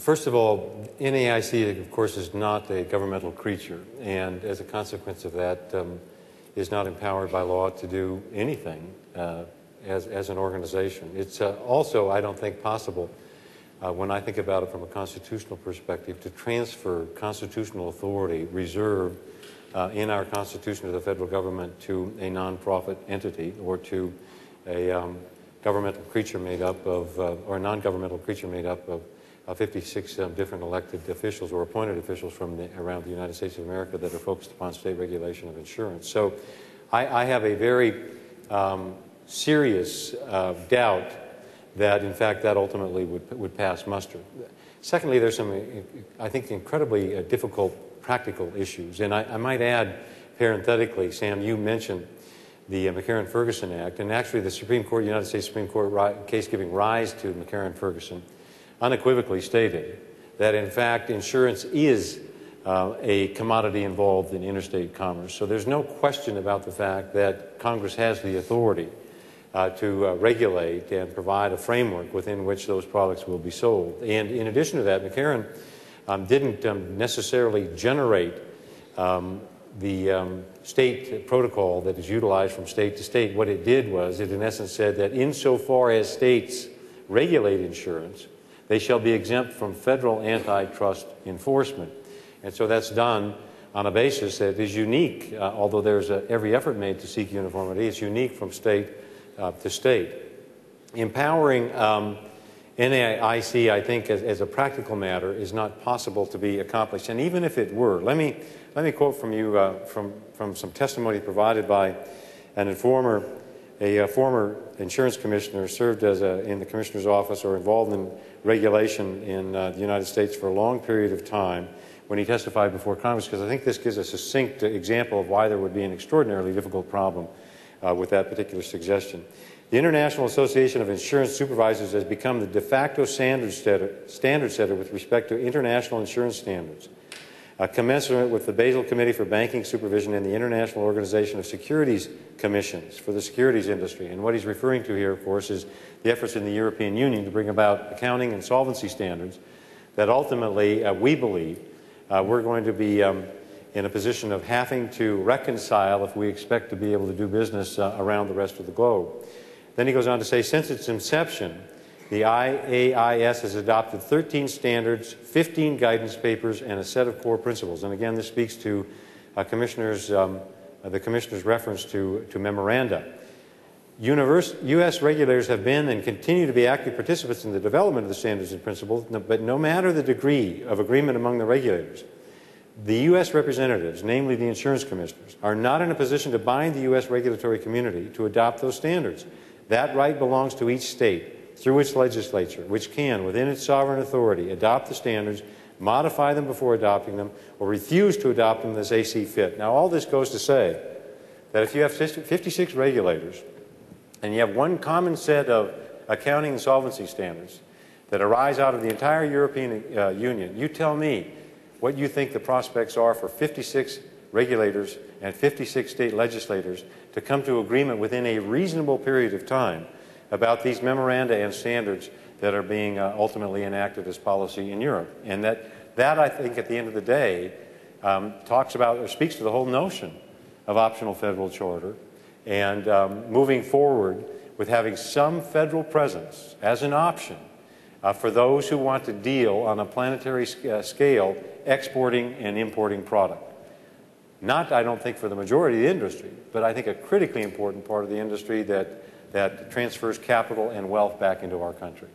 First of all, NAIC, of course, is not a governmental creature, and as a consequence of that, is not empowered by law to do anything as an organization. It's also, I don't think, possible, when I think about it from a constitutional perspective, to transfer constitutional authority reserved in our Constitution to the federal government to a non-profit entity or to a governmental creature made up of, or a non-governmental creature made up of 56 different elected officials or appointed officials from around the United States of America that are focused upon state regulation of insurance. So I have a very serious doubt that, in fact, that ultimately would pass muster. Secondly, there's some, I think, incredibly difficult practical issues. And I might add, parenthetically, Sam, you mentioned the McCarran-Ferguson Act, and actually the Supreme Court, United States Supreme Court case giving rise to McCarran-Ferguson unequivocally stated that, in fact, insurance is a commodity involved in interstate commerce. So there's no question about the fact that Congress has the authority to regulate and provide a framework within which those products will be sold. And in addition to that, McCarran didn't necessarily generate the state protocol that is utilized from state to state. What it did was, it in essence said that insofar as states regulate insurance, they shall be exempt from federal antitrust enforcement. And so that's done on a basis that is unique, although there's every effort made to seek uniformity, it's unique from state to state. Empowering NAIC, I think, as a practical matter, is not possible to be accomplished. And even if it were, let me quote from you from some testimony provided by an informer, a former insurance commissioner, served as in the commissioner's office or involved in regulation in the United States for a long period of time, when he testified before Congress, because I think this gives a succinct example of why there would be an extraordinarily difficult problem with that particular suggestion. The International Association of Insurance Supervisors has become the de facto standard setter with respect to international insurance standards, commensurate with the Basel Committee for Banking Supervision and the International Organization of Securities Commissions for the securities industry. And what he's referring to here, of course, is the efforts in the European Union to bring about accounting and solvency standards that ultimately, we believe, we're going to be in a position of having to reconcile if we expect to be able to do business around the rest of the globe. Then he goes on to say, since its inception, the IAIS has adopted 13 standards, 15 guidance papers, and a set of core principles. And again, this speaks to the Commissioner's reference to memoranda. U.S. regulators have been and continue to be active participants in the development of the standards and principles, but no matter the degree of agreement among the regulators, the U.S. representatives, namely the insurance commissioners, are not in a position to bind the U.S. regulatory community to adopt those standards. That right belongs to each state through its legislature, which can, within its sovereign authority, adopt the standards, modify them before adopting them, or refuse to adopt them as they see fit. Now, all this goes to say that if you have 56 regulators and you have one common set of accounting and solvency standards that arise out of the entire European Union, you tell me what you think the prospects are for 56 regulators and 56 state legislators to come to agreement within a reasonable period of time about these memoranda and standards that are being ultimately enacted as policy in Europe. And that I think, at the end of the day, talks about or speaks to the whole notion of optional federal charter and moving forward with having some federal presence as an option for those who want to deal on a planetary scale exporting and importing product. Not, I don't think, for the majority of the industry, but I think a critically important part of the industry that transfers capital and wealth back into our country.